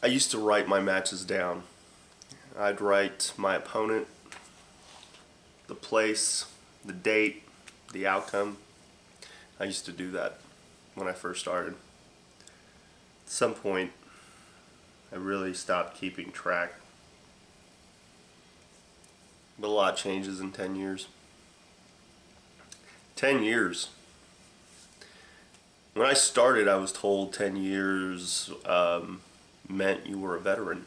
used to write my matches down. I'd write my opponent, the place, the date, the outcome. I used to do that when I first started. At some point, I really stopped keeping track. But a lot changes in 10 years. 10 years. When I started, I was told 10 years meant you were a veteran.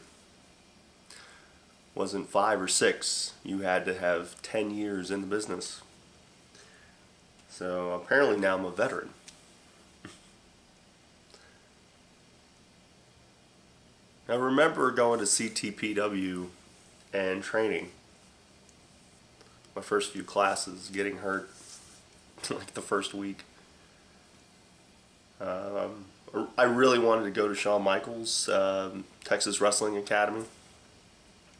Wasn't 5 or 6. You had to have 10 years in the business. So apparently now I'm a veteran. I remember going to CTPW and training. My first few classes, getting hurt like the first week. I really wanted to go to Shawn Michaels, Texas Wrestling Academy.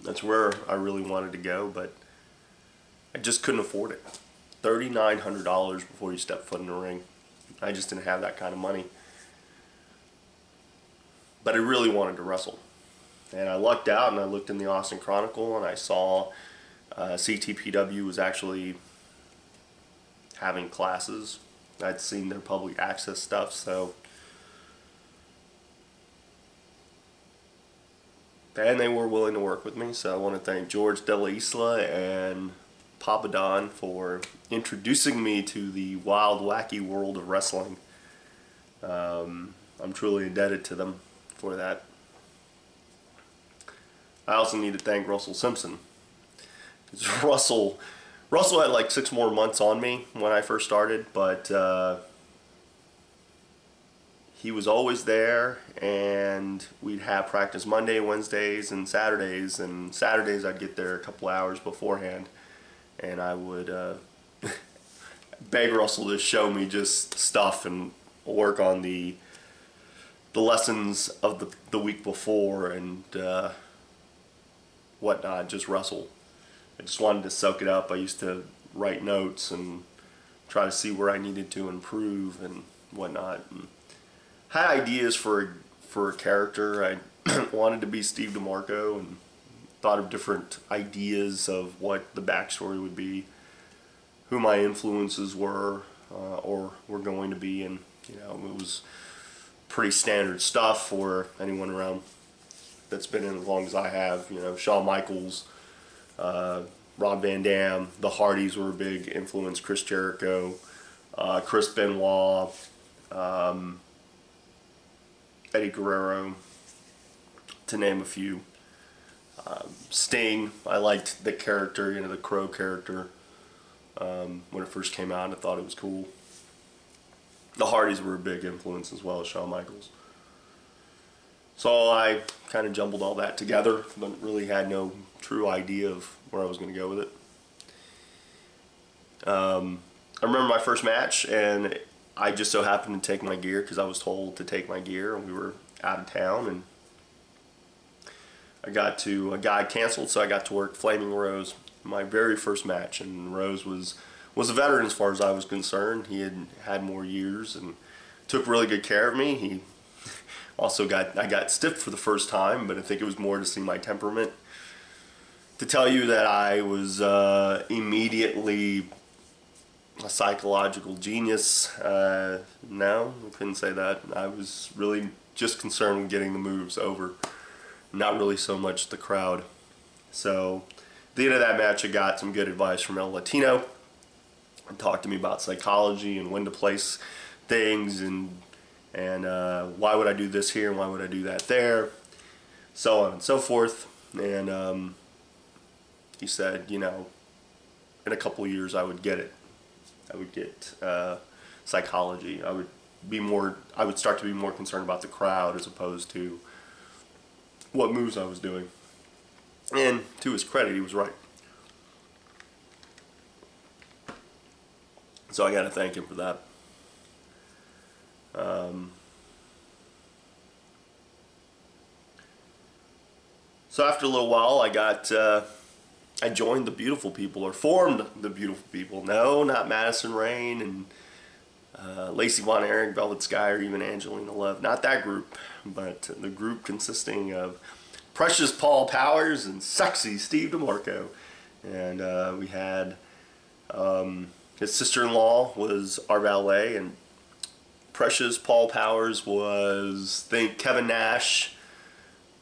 That's where I really wanted to go, but I just couldn't afford it. $3,900 before you step foot in the ring. I just didn't have that kind of money. But I really wanted to wrestle. And I lucked out and I looked in the Austin Chronicle and I saw CTPW was actually having classes. I'd seen their public access stuff, so. And they were willing to work with me, so I want to thank George De La Isla and Papa Don for introducing me to the wild, wacky world of wrestling. I'm truly indebted to them for that. I also need to thank Russell Simpson. Russell had like 6 more months on me when I first started, but he was always there, and we'd have practice Monday, Wednesdays, and Saturdays. And Saturdays I'd get there a couple hours beforehand, and I would beg Russell to show me just stuff and work on the lessons of the week before and whatnot, just wrestle. I just wanted to soak it up. I used to write notes and try to see where I needed to improve and whatnot. And had ideas for a character. I wanted to be Steve DeMarco and thought of different ideas of what the backstory would be, who my influences were or were going to be, and you know, it was pretty standard stuff for anyone around that's been in as long as I have. You know, Shawn Michaels, Rob Van Dam, the Hardys were a big influence, Chris Jericho, Chris Benoit, Eddie Guerrero, to name a few. Sting, I liked the character, you know, the Crow character, when it first came out. I thought it was cool. The Hardys were a big influence as well as Shawn Michaels. So I kind of jumbled all that together, but really had no true idea of where I was going to go with it. I remember my first match, and I just so happened to take my gear because I was told to take my gear, and we were out of town, and a guy canceled, so I got to work Flaming Rose, my very first match. And Rose was a veteran as far as I was concerned. He had more years and took really good care of me. He also I got stiff for the first time, but I think it was more to see my temperament. To tell you that I was immediately a psychological genius, no, I couldn't say that. I was really just concerned with getting the moves over, not really so much the crowd. So at the end of that match, I got some good advice from El Latino. He talked to me about psychology and when to place things, and why would I do this here and why would I do that there, so on and so forth. And he said, you know, in a couple of years I would get it. I would get psychology. I would start to be more concerned about the crowd as opposed to what moves I was doing. And to his credit, he was right. So I got to thank him for that. So after a little while, I joined the Beautiful People, or formed the Beautiful People. No, not Madison Rayne and Lacey Von Erich, Velvet Sky, or even Angelina Love. Not that group, but the group consisting of Precious Paul Powers and Sexy Steve DeMarco. And we had his sister-in-law was our valet, and Precious Paul Powers was, I think, Kevin Nash,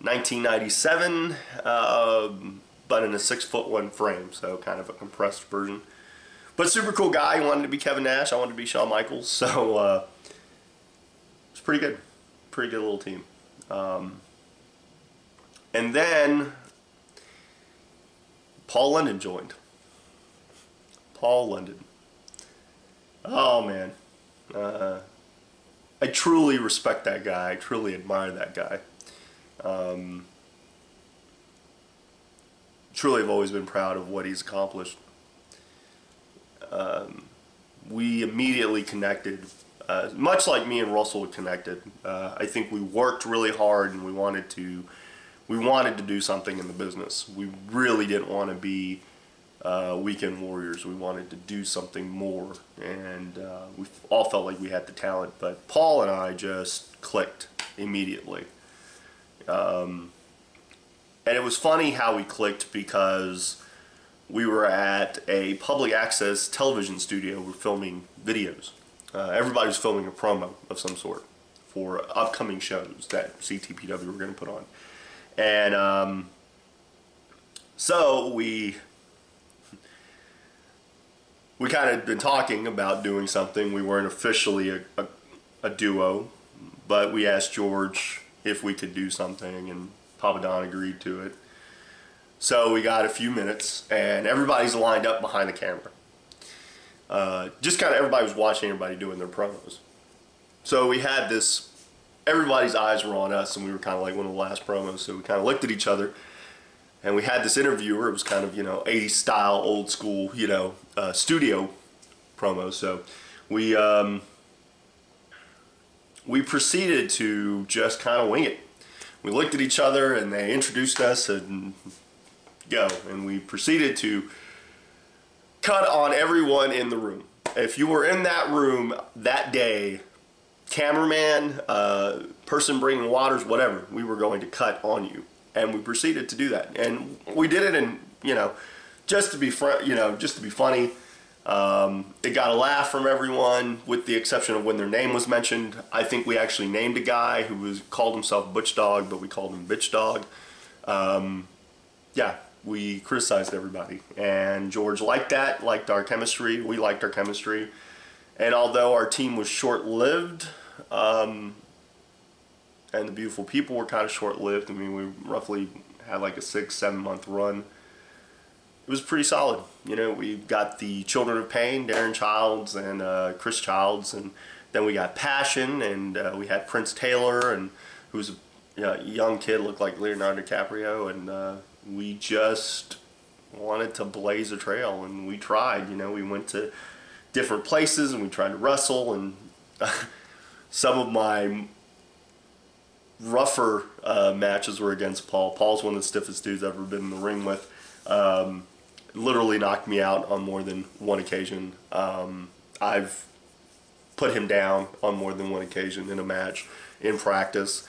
1997, but in a 6'1" frame, so kind of a compressed version. But super cool guy. He wanted to be Kevin Nash. I wanted to be Shawn Michaels. So it's pretty good. Pretty good little team. And then Paul London joined. Paul London. Oh, man. I truly respect that guy. I truly admire that guy. Truly have always been proud of what he's accomplished. We immediately connected, much like me and Russell connected. I think we worked really hard, and we wanted to do something in the business. We really didn't want to be weekend warriors. We wanted to do something more, and we all felt like we had the talent. But Paul and I just clicked immediately. And it was funny how we clicked, because we were at a public access television studio. We're filming videos. Everybody was filming a promo of some sort for upcoming shows that CTPW were going to put on. And so we kind of been talking about doing something. We weren't officially a duo, but we asked George if we could do something, and Papa Don agreed to it. So we got a few minutes, and everybody's lined up behind the camera. Just kind of everybody was watching everybody doing their promos. So we had this, everybody's eyes were on us, and we were kind of like one of the last promos, so we kind of looked at each other, and we had this interviewer. It was kind of, 80s style, old school, studio promo. So we proceeded to just kind of wing it. We looked at each other, and they introduced us, and go. And we proceeded to cut on everyone in the room. If you were in that room that day, cameraman, person bringing waters, whatever, we were going to cut on you. And we proceeded to do that. And we did it in, just to be funny. It got a laugh from everyone, with the exception of when their name was mentioned. I think we actually named a guy who called himself Butch Dog, but we called him Bitch Dog. Yeah, we criticized everybody, and George liked that, liked our chemistry. We liked our chemistry, and although our team was short-lived, and the beautiful people were kind of short-lived, I mean, we roughly had like a 6-7 month run. It was pretty solid. We got the Children of Pain, Darren Childs and Chris Childs, and then we got Passion, and we had Prince Taylor, and who was a young kid, looked like Leonardo DiCaprio, and we just wanted to blaze a trail, and we tried. We went to different places, and we tried to wrestle, and some of my rougher matches were against Paul. Paul's one of the stiffest dudes I've ever been in the ring with. Literally knocked me out on more than one occasion. I've put him down on more than one occasion in a match, in practice.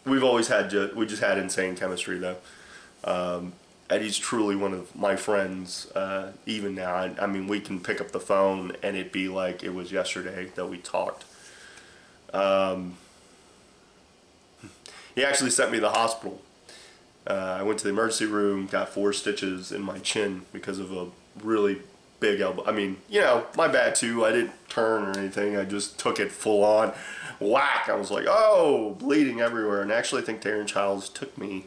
We've always had, we just had insane chemistry though. Eddie's truly one of my friends, even now. I mean, we can pick up the phone and it'd be like it was yesterday that we talked. He actually sent me to the hospital. I went to the emergency room, got 4 stitches in my chin because of a really big elbow. I mean, my bad too. I didn't turn or anything. I just took it full on. Whack! I was like, oh, bleeding everywhere. And actually, I think Darren Childs took me.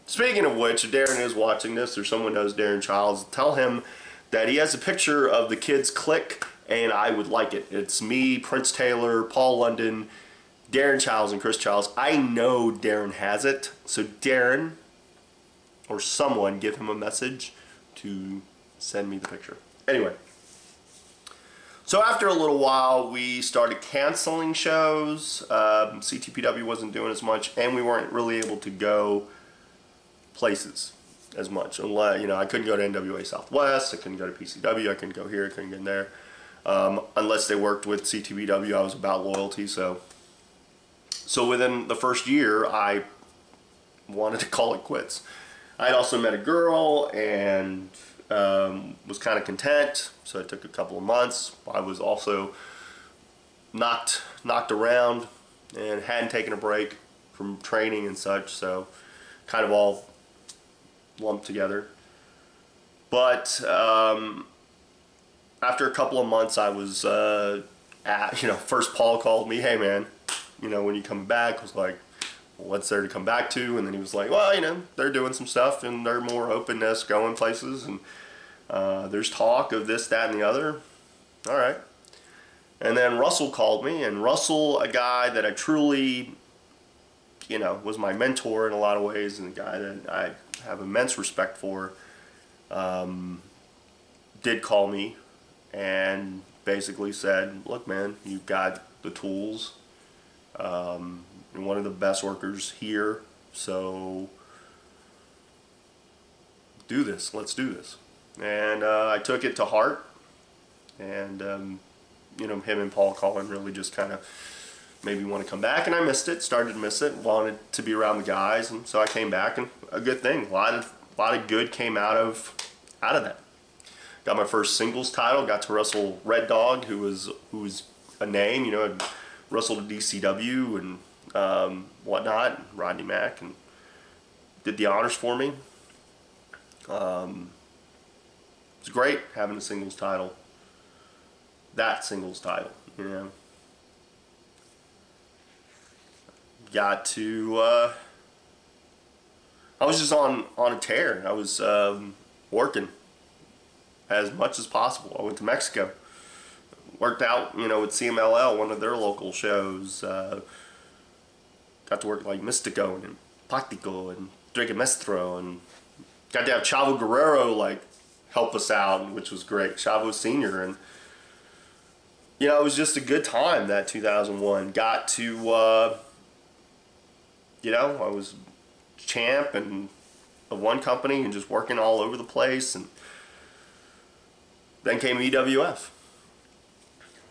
Speaking of which, if Darren is watching this, or someone knows Darren Childs, tell him that he has a picture of the kids' clique, and I would like it. It's me, Prince Taylor, Paul London, Darren Childs, and Chris Childs. I know Darren has it, so Darren, or someone, give him a message to send me the picture. Anyway, so after a little while, we started canceling shows. CTPW wasn't doing as much, and we weren't really able to go places. as much. Unless, I couldn't go to NWA Southwest, I couldn't go to PCW, I couldn't go here, I couldn't get in there. Unless they worked with CTBW, I was about loyalty. So within the first year, I wanted to call it quits. I had also met a girl and was kind of content, so it took a couple of months. I was also knocked around and hadn't taken a break from training and such, so kind of all lumped together. But after a couple of months, I was first Paul called me, hey man, when you come back, I was like, what's there to come back to? And then he was like, well, they're doing some stuff and they're more openness going places, and there's talk of this, that, and the other. All right. And then Russell called me, and Russell, a guy that I truly, was my mentor in a lot of ways, and a guy that I have immense respect for, did call me and basically said, look man, you've got the tools. You're one of the best workers here, so do this, let's do this. And I took it to heart, and him and Paul calling really just kind of made me want to come back, and I missed it, started to miss it, wanted to be around the guys, and so I came back, and a good thing, a lot of good came out of that. Got my first singles title, got to wrestle Red Dog, who was a name, I'd wrestled at DCW and whatnot, Rodney Mack, and did the honors for me. It was great having a singles title. That singles title, Got to, I was just on a tear. I was working as much as possible. I went to Mexico. Worked out, with CMLL, one of their local shows. Got to work like Mystico and Pactico and Drake Mestro, and got to have Chavo Guerrero help us out, which was great. Chavo Sr. And it was just a good time, that 2001. Got to, I was champ and of one company and just working all over the place, and then came EWF.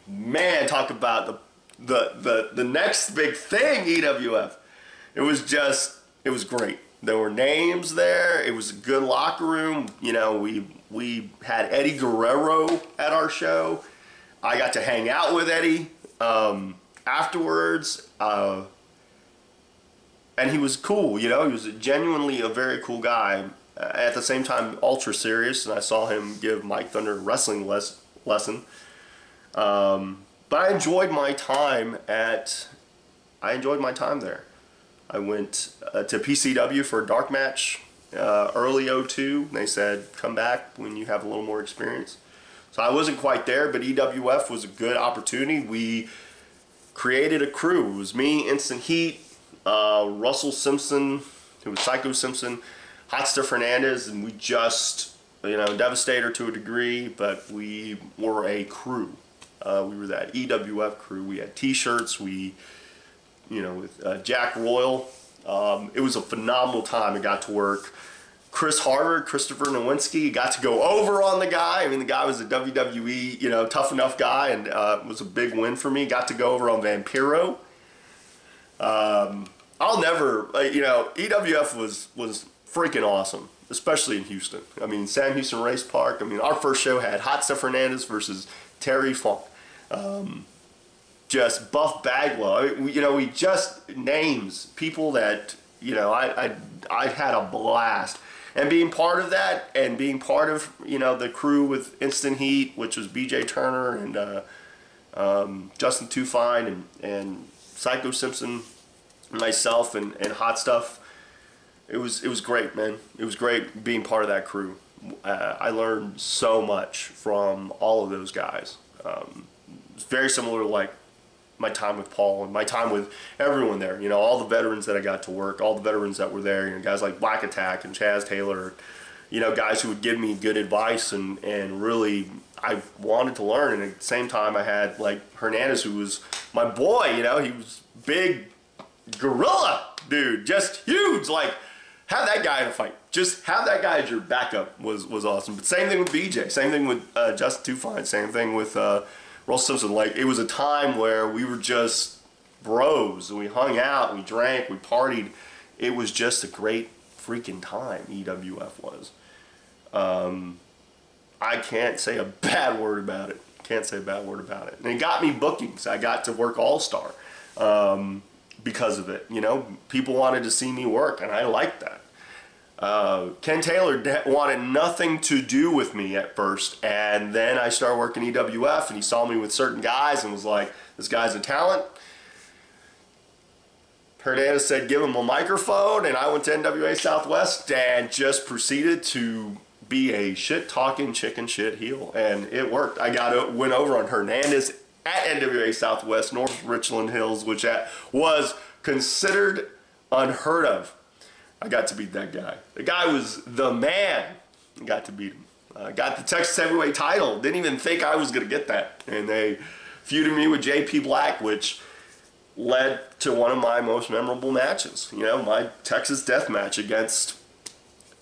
Man, talk about the next big thing, EWF. It was great. There were names there. It was a good locker room. We had Eddie Guerrero at our show. I got to hang out with Eddie afterwards, and he was cool. He was genuinely a very cool guy. At the same time, ultra serious, and I saw him give Mike Thunder a wrestling lesson. But I enjoyed my time there. I went to PCW for a dark match early 02. They said, come back when you have a little more experience. So I wasn't quite there, but EWF was a good opportunity. We created a crew. It was me, Instant Heat, Russell Simpson, who was Psycho Simpson, Hot Stuff Hernandez, and we just, Devastator to a degree, but we were a crew. We were that EWF crew. We had T-shirts. We, with Jack Royal. It was a phenomenal time. I got to work Chris Harder, Christopher Nowinski. Got to go over on the guy. I mean, the guy was a WWE, tough enough guy, and it was a big win for me. Got to go over on Vampiro. I'll never, EWF was freaking awesome, especially in Houston. I mean, Sam Houston Race Park. I mean, our first show had Hot Stuff Hernandez versus Terry Funk. Just Buff Bagwell. We just names, people that, I had a blast. And being part of that, and being part of, the crew with Instant Heat, which was BJ Turner and Justin Too Fine and Psycho Simpson, myself and Hot Stuff. It was great, man. It was great being part of that crew. I learned so much from all of those guys. It's very similar to my time with Paul and my time with everyone there. All the veterans that I got to work, all the veterans that were there. Guys like Black Attack and Chaz Taylor. Guys who would give me good advice and really I wanted to learn. And at the same time, I had Hernandez, who was my boy. He was big gorilla dude, just huge, have that guy in a fight. Just have that guy as your backup was awesome. But same thing with BJ. Same thing with Justin Tufine. Same thing with Russell Simpson. Like, it was a time where we were just bros. And we hung out. We drank. We partied. It was just a great freaking time. EWF was. I can't say a bad word about it. Can't say a bad word about it. And it got me bookings. I got to work All-Star because of it. You know, people wanted to see me work, and I liked that. Ken Taylor wanted nothing to do with me at first, and then I started working EWF, and he saw me with certain guys and was like, this guy's a talent. Hernandez said, give him a microphone, and I went to NWA Southwest and just proceeded to be a shit-talking chicken shit heel, and it worked. I went over on Hernandez at NWA Southwest, North Richland Hills, which was considered unheard of. I got to beat that guy. The guy was the man. I got to beat him. Got the Texas Heavyweight title. Didn't even think I was going to get that. And they feuded me with JP Black, which led to one of my most memorable matches. You know, my Texas Death Match against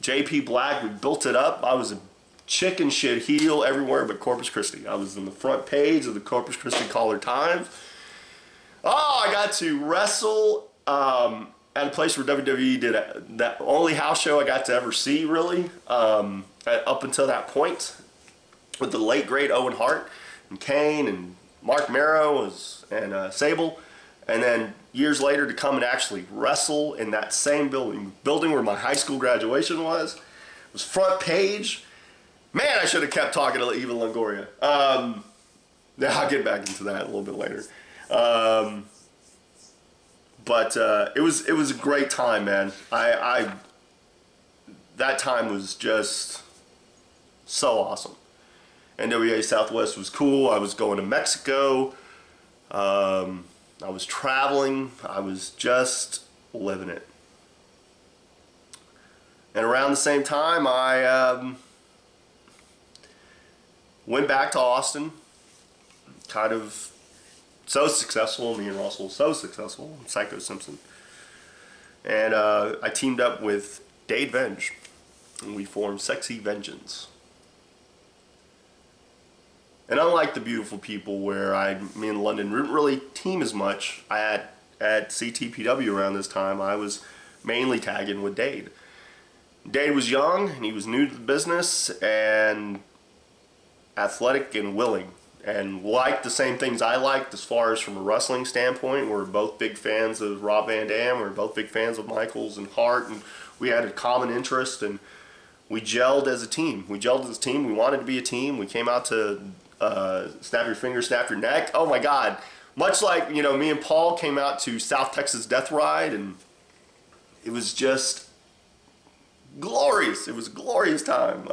JP Black. We built it up. I was a chicken shit heel everywhere but Corpus Christi. I was on the front page of the Corpus Christi Caller Times. Oh, I got to wrestle at a place where WWE did that only house show I got to ever see, really, up until that point, with the late great Owen Hart and Kane and Mark Marrow and Sable, and then years later to come and actually wrestle in that same building where my high school graduation was. It was front page. Man, I should have kept talking to Eva Longoria. Yeah, I'll get back into that a little bit later. But it was a great time, man. That time was just so awesome. NWA Southwest was cool. I was going to Mexico. I was traveling. I was just living it. And around the same time, I went back to Austin. Kind of so successful. Me and Russell so successful. Psycho Simpson. And I teamed up with Dade Venge. And we formed Sexy Vengeance. And unlike the Beautiful People, where me and London didn't really team as much, at CTPW around this time, I was mainly tagging with Dade. Dade was young, and he was new to the business, and athletic and willing, and liked the same things I liked as far as from a wrestling standpoint. We're both big fans of Rob Van Dam. We're both big fans of Michaels and Hart, and we had a common interest, and we gelled as a team. We wanted to be a team. We came out to Snap Your Finger, Snap Your Neck. Oh my God. Much like, you know, me and Paul came out to South Texas Death Ride, and it was just glorious. It was a glorious time.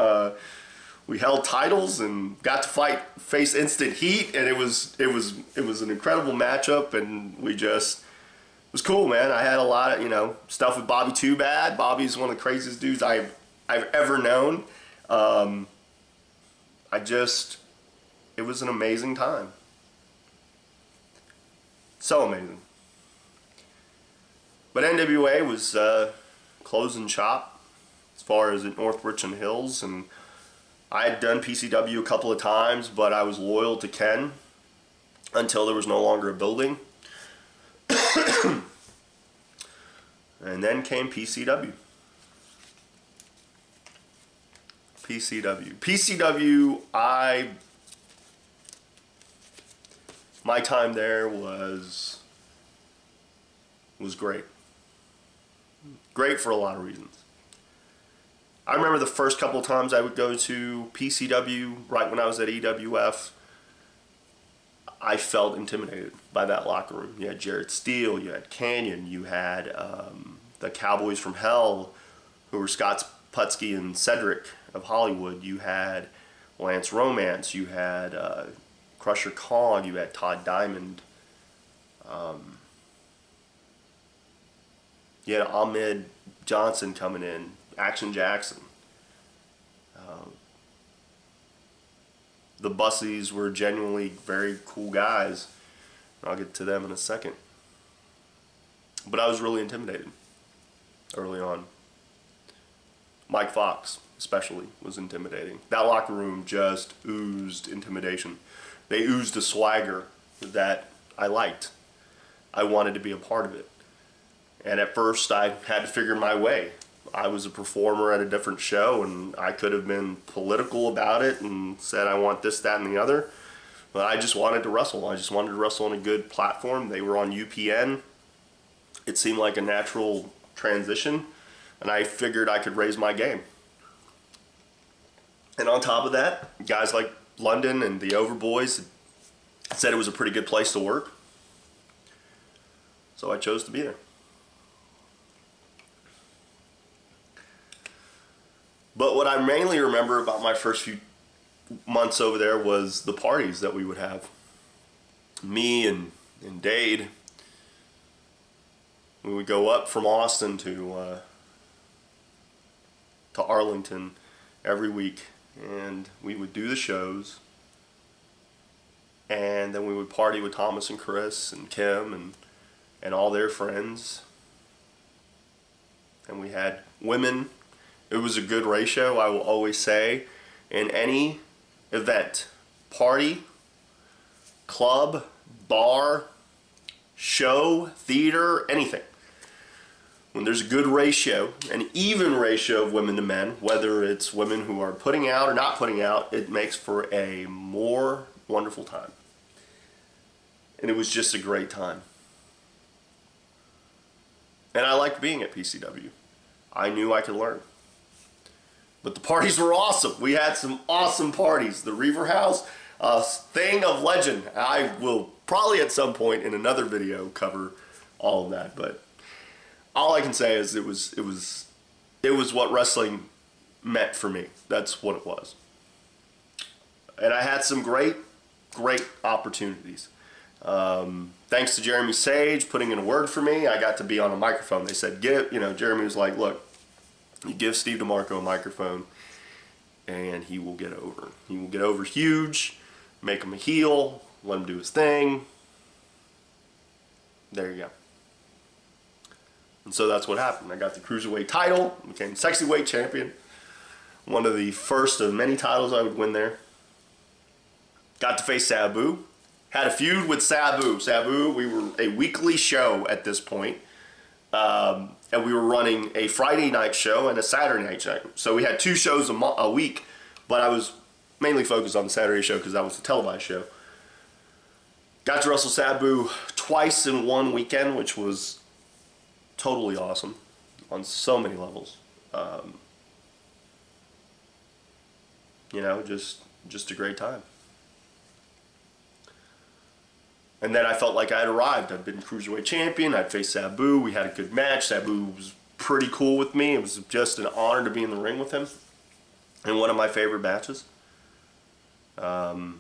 We held titles and got to face Instant Heat, and it was an incredible matchup, and it was cool, man. I had a lot of, you know, stuff with Bobby Too Bad. Bobby's one of the craziest dudes I've ever known. It was an amazing time. So amazing. But NWA was closing shop as far as at North Richland Hills, and I had done PCW a couple of times, but I was loyal to Ken until there was no longer a building. And then came PCW. PCW, my time there was great. Great for a lot of reasons. I remember the first couple of times I would go to PCW right when I was at EWF, I felt intimidated by that locker room. You had Jarrett Steele, you had Canyon, you had the Cowboys from Hell, who were Scott Putski and Cedric of Hollywood. You had Lance Romance, you had Crusher Khan, you had Todd Diamond. You had Ahmed Johnson coming in, Action Jackson. The Bussies were genuinely very cool guys. I'll get to them in a second. But I was really intimidated early on. Mike Fox especially was intimidating. That locker room just oozed intimidation. They oozed a swagger that I liked. I wanted to be a part of it. And at first I had to figure my way. I was a performer at a different show, and I could have been political about it and said I want this, that, and the other. But I just wanted to wrestle. I just wanted to wrestle on a good platform. They were on UPN. It seemed like a natural transition, and I figured I could raise my game. And on top of that, guys like London and the Overboys said it was a pretty good place to work. So I chose to be there. But what I mainly remember about my first few months over there was the parties that we would have. Me and Dade, we would go up from Austin to Arlington every week, and we would do the shows, and then we would party with Thomas and Chris and Kim and all their friends, and we had women. It was a good ratio, I will always say, in any event, party, club, bar, show, theater, anything. When there's a good ratio, an even ratio of women to men, whether it's women who are putting out or not putting out, it makes for a more wonderful time. And it was just a great time. And I liked being at PCW. I knew I could learn. But the parties were awesome. We had some awesome parties. The Reaver House, a thing of legend. I will probably at some point in another video cover all of that, but all I can say is it was what wrestling meant for me. That's what it was. And I had some great opportunities. Thanks to Jeremy Sage putting in a word for me, I got to be on a microphone. They said, Jeremy was like, look, you give Steve DeMarco a microphone and he will get over. He will get over huge, make him a heel, let him do his thing. There you go. And so that's what happened. I got the Cruiserweight title, became Sexy Weight Champion. One of the first of many titles I would win there. Got to face Sabu. Had a feud with Sabu. Sabu, we were a weekly show at this point. And we were running a Friday night show and a Saturday night show. So we had 2 shows a week, but I was mainly focused on the Saturday show because that was the televised show. Got to wrestle Sabu twice in one weekend, which was totally awesome on so many levels. Just a great time. And then I felt like I had arrived. I'd been Cruiserweight Champion. I'd faced Sabu. We had a good match. Sabu was pretty cool with me. It was just an honor to be in the ring with him. And one of my favorite matches. Then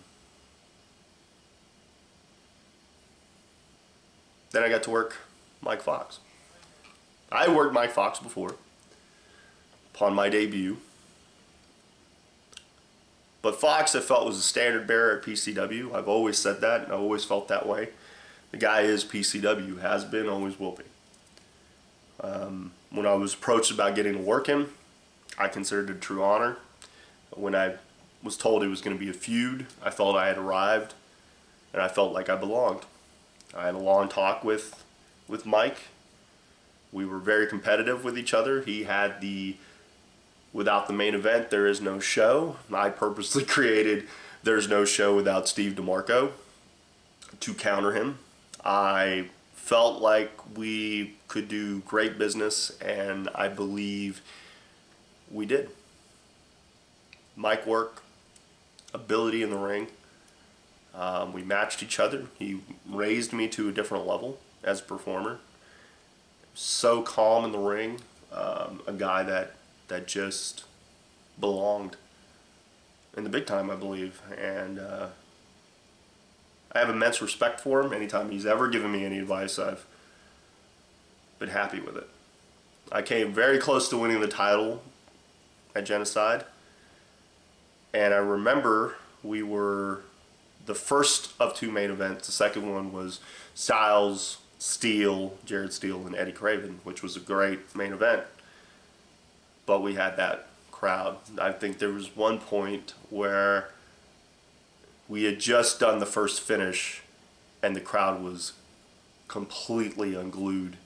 I got to work Mike Fox. I worked Mike Fox before, upon my debut. But Fox, I felt, was a standard bearer at PCW. I've always said that, and I've always felt that way. The guy is PCW, has been, always will be. When I was approached about getting to work him, I considered it a true honor. When I was told it was going to be a feud, I felt I had arrived, and I felt like I belonged. I had a long talk with Mike. We were very competitive with each other. He had the without the main event, there is no show. I purposely created there's no show without Steve DeMarco to counter him. I felt like we could do great business, and I believe we did. Mic work, ability in the ring. We matched each other. He raised me to a different level as a performer. So calm in the ring. A guy that just belonged in the big time, I believe. And I have immense respect for him. Anytime he's ever given me any advice, I've been happy with it. I came very close to winning the title at Genocide. And I remember we were the first of 2 main events. The second one was Styles, Steele, Jared Steele, and Eddie Craven, which was a great main event. but we had that crowd. I think there was one point where we had just done the first finish and the crowd was completely unglued,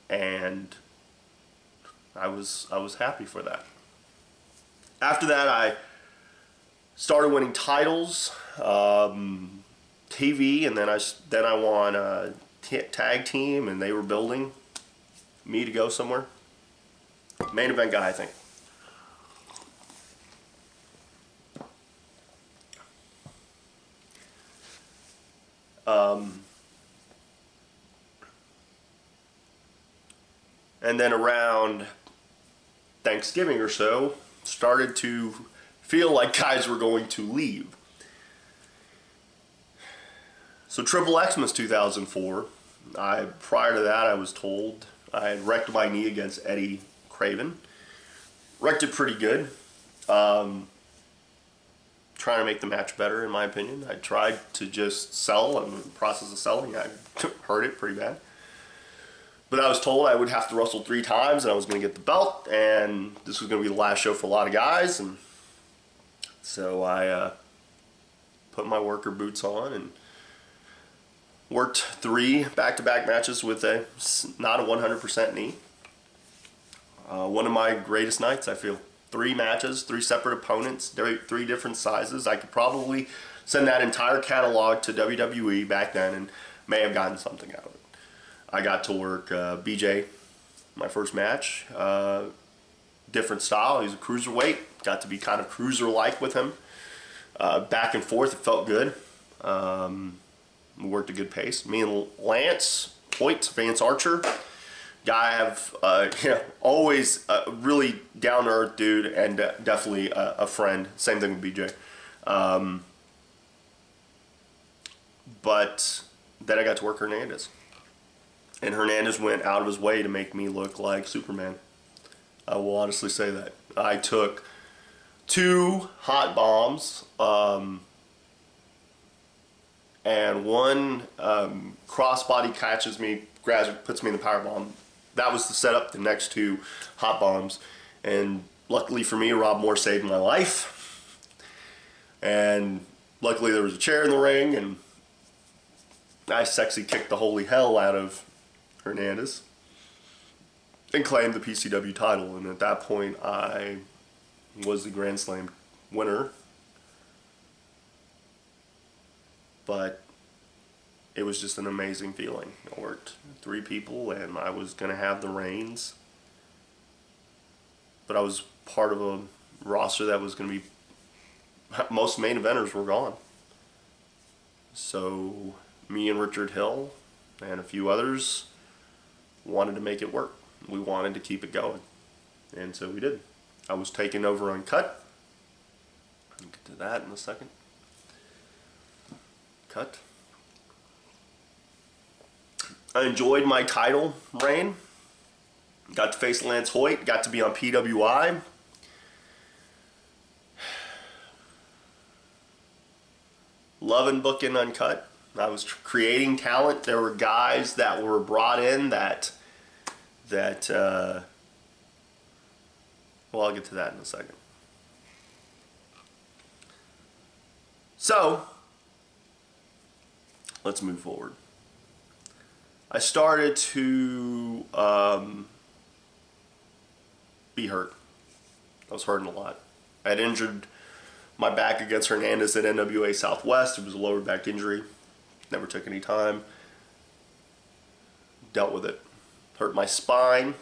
and I was happy for that. After that, I started winning titles, TV, and then I won a tag team, and they were building me to go somewhere. Main event guy, I think. And then around Thanksgiving or so, started to feel like guys were going to leave. So Triple Xmas 2004, prior to that I was told I had wrecked my knee against Eddie Craven. Wrecked it pretty good. Trying to make the match better, in my opinion. I tried to just sell, and in the process of selling I hurt it pretty bad. But I was told I would have to wrestle 3 times and I was going to get the belt, and this was going to be the last show for a lot of guys. And so I put my worker boots on and worked 3 back-to-back matches with not a 100% knee. One of my greatest nights, I feel. 3 matches, 3 separate opponents, 3 different sizes. I could probably send that entire catalog to WWE back then and may have gotten something out of it. I got to work BJ, my first match. Different style. He's a cruiserweight. Got to be kind of cruiser-like with him. Back and forth, it felt good. We worked a good pace. Me and Lance Hoyt, Vance Archer, guy I have always a really down-to-earth dude, and definitely a friend. Same thing with BJ. But then I got to work Hernandez. And Hernandez went out of his way to make me look like Superman. I will honestly say that. I took 2 hot bombs, and one crossbody catches me, puts me in the power bomb. That was the setup, the next 2 hot bombs. And luckily for me, Rob Moore saved my life. And luckily there was a chair in the ring, and I sexy kicked the holy hell out of Hernandez and claimed the PCW title. And at that point I was the Grand Slam winner, but it was just an amazing feeling. I worked 3 people and I was going to have the reins, but I was part of a roster that was going to be, most main eventers were gone. So me and Richard Hill and a few others wanted to make it work. We wanted to keep it going, and so we did. I was taken over Uncut. I'll get to that in a second. Cut. I enjoyed my title reign. Got to face Lance Hoyt. Got to be on PWI. Loving booking Uncut. I was creating talent. There were guys that were brought in that well, I'll get to that in a second. So, let's move forward. I started to be hurt. I was hurting a lot. I had injured my back against Hernandez at NWA Southwest. It was a lower back injury. Never took any time. Dealt with it. Hurt my spine,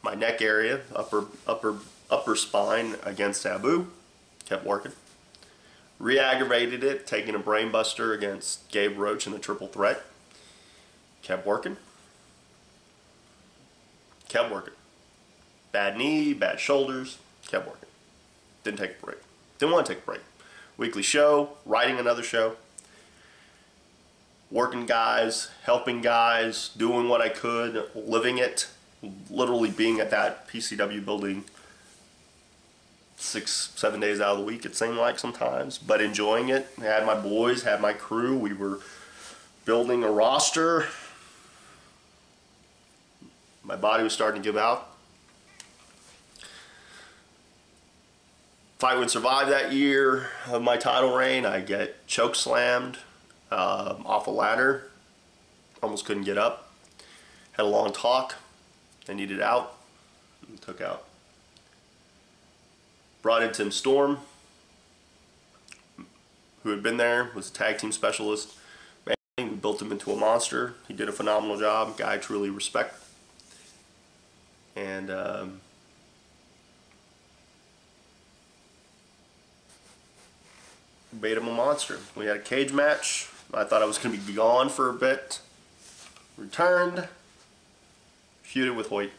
my neck area, upper spine against Sabu. Kept working. Re-aggravated it, taking a brain buster against Gabe Roach in the triple threat. Kept working. Kept working. Bad knee, bad shoulders. Kept working. Didn't take a break. Didn't want to take a break. Weekly show, writing another show. Working guys, helping guys, doing what I could, living it, literally being at that PCW building 6-7 days out of the week, it seemed like sometimes, but enjoying it. I had my boys, had my crew. We were building a roster. My body was starting to give out. Fight Would Survive that year of my title reign, I get choke slammed off a ladder. Almost couldn't get up. Had a long talk. I needed out. And took out. Brought in Tim Storm, who had been there, was a tag team specialist. We built him into a monster. He did a phenomenal job. Guy I truly respect. And made him a monster. We had a cage match. I thought I was going to be gone for a bit. Returned. Feuded with Hoyt.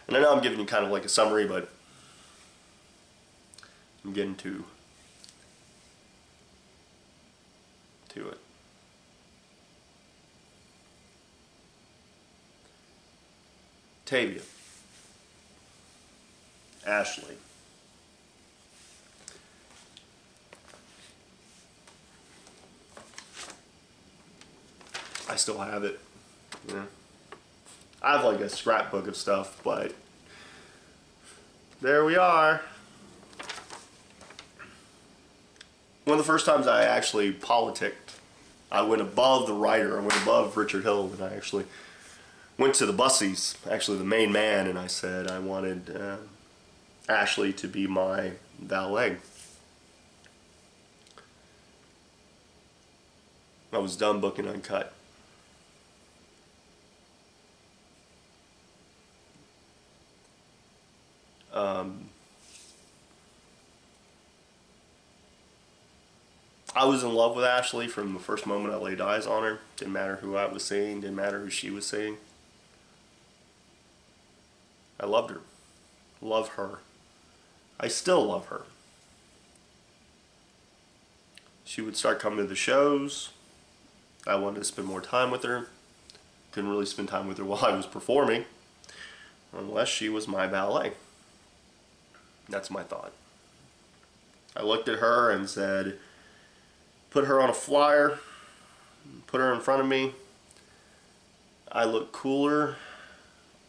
And I know I'm giving you kind of like a summary, but I'm getting to it. Tavia. Ashley. I still have it. Yeah. I have like a scrapbook of stuff, but there we are. One of the first times I actually politicked, I went above the writer, I went above Richard Hill, and I actually went to the bussies, actually the main man, and I said I wanted Ashley to be my valet. I was done booking Uncut. I was in love with Ashley from the first moment I laid eyes on her. Didn't matter who I was seeing, didn't matter who she was seeing. I loved her. Love her. I still love her. She would start coming to the shows. I wanted to spend more time with her. Couldn't really spend time with her while I was performing, unless she was my valet. That's my thought. I looked at her and said, put her on a flyer, put her in front of me. I look cooler,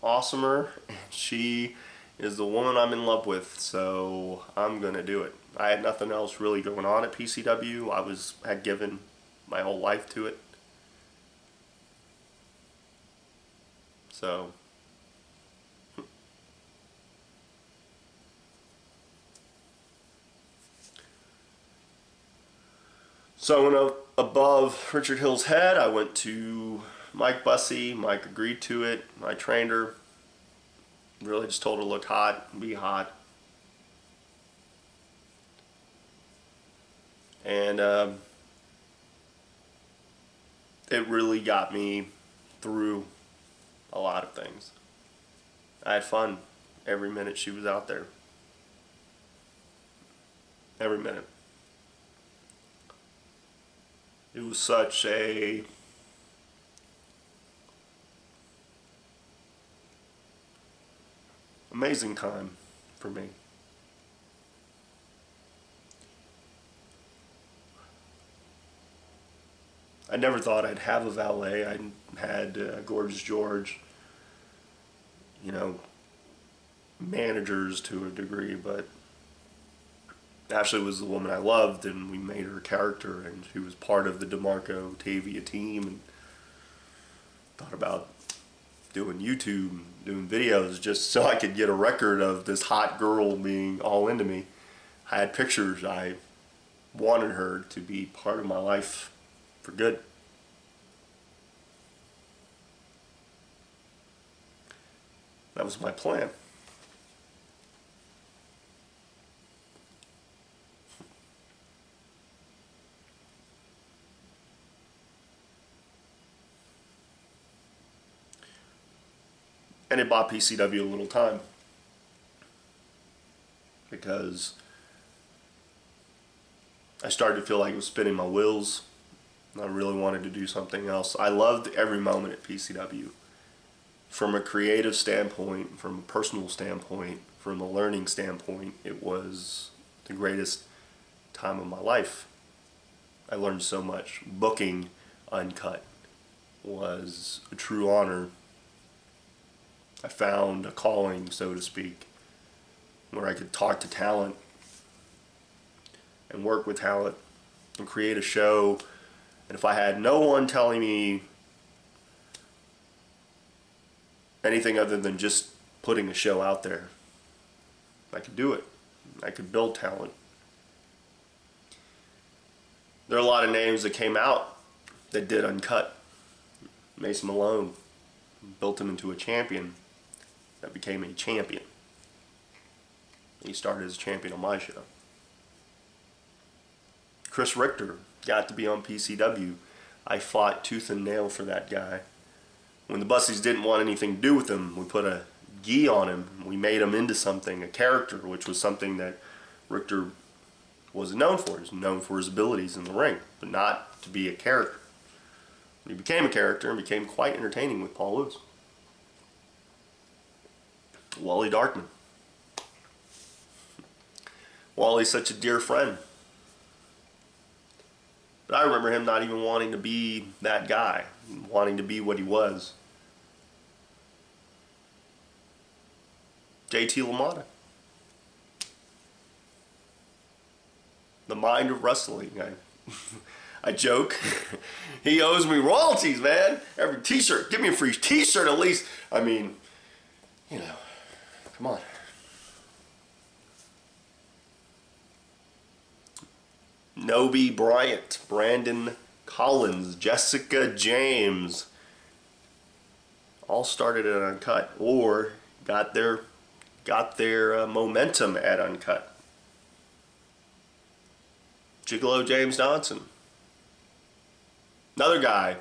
awesomer, and she is the woman I'm in love with, so I'm gonna do it. I had nothing else really going on at PCW. had given my whole life to it. So I went up above Richard Hill's head. I went to Mike Bussey. Mike agreed to it. I trained her. Really just told her to look hot, be hot. And it really got me through a lot of things. I had fun every minute she was out there. Every minute. It was such a amazing time for me. I never thought I'd have a valet. I had Gorgeous George, you know, managers to a degree, but Ashley was the woman I loved, and we made her a character, and she was part of the DeMarco Tavia team, and thought about doing YouTube, doing videos just so I could get a record of this hot girl being all into me. I had pictures. I wanted her to be part of my life for good. That was my plan. And it bought PCW a little time, because I started to feel like I was spinning my wheels. I really wanted to do something else. I loved every moment at PCW. From a creative standpoint, from a personal standpoint, from a learning standpoint, it was the greatest time of my life. I learned so much. Booking Uncut was a true honor. I found a calling, so to speak, where I could talk to talent and work with talent and create a show. And if I had no one telling me anything other than just putting a show out there, I could do it. I could build talent. There are a lot of names that came out that did Uncut. Mason Malone built him into a champion that became a champion. He started as a champion on my show. Chris Richter got to be on PCW. I fought tooth and nail for that guy. When the Bussies didn't want anything to do with him, we put a gi on him. We made him into something, a character, which was something that Richter wasn't known for. He was known for his abilities in the ring, but not to be a character. He became a character and became quite entertaining with Paul Lewis. Wally Darkman. Wally's such a dear friend. But I remember him not even wanting to be that guy, wanting to be what he was. JT LaMotta. The mind of wrestling. I joke. He owes me royalties, man. Every t-shirt. Give me a free t-shirt at least. I mean, you know, come on. Nobi Bryant, Brandon Collins, Jessica James. All started at Uncut or got their momentum at Uncut. Gigolo James Johnson. Another guy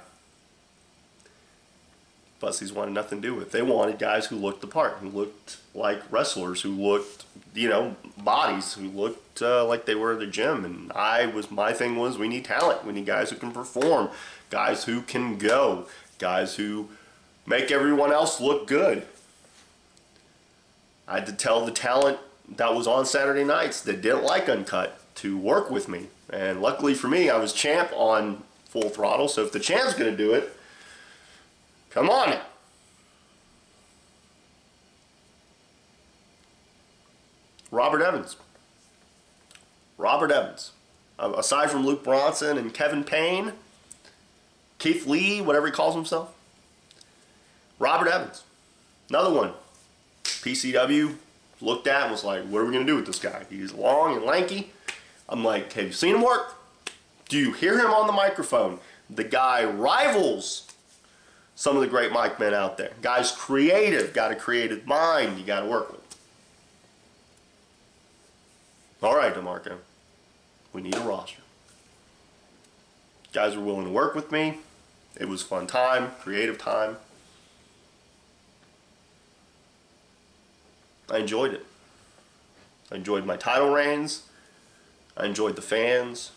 Bussies wanted nothing to do with. They wanted guys who looked the part, who looked like wrestlers, who looked, you know, bodies, who looked like they were at the gym. And my thing was, we need talent. We need guys who can perform, guys who can go, guys who make everyone else look good. I had to tell the talent that was on Saturday nights that didn't like Uncut to work with me. And luckily for me, I was champ on Full Throttle, so if the champ's going to do it, come on. Robert Evans. Robert Evans. Aside from Luke Bronson and Kevin Payne, Keith Lee, whatever he calls himself, Robert Evans. Another one. PCW looked at and was like, what are we going to do with this guy? He's long and lanky. I'm like, have you seen him work? Do you hear him on the microphone? The guy rivals some of the great mic men out there. Guy's creative, got a creative mind you got to work with. All right, DeMarco, we need a roster. Guys were willing to work with me. It was fun time, creative time. I enjoyed it. I enjoyed my title reigns. I enjoyed the fans.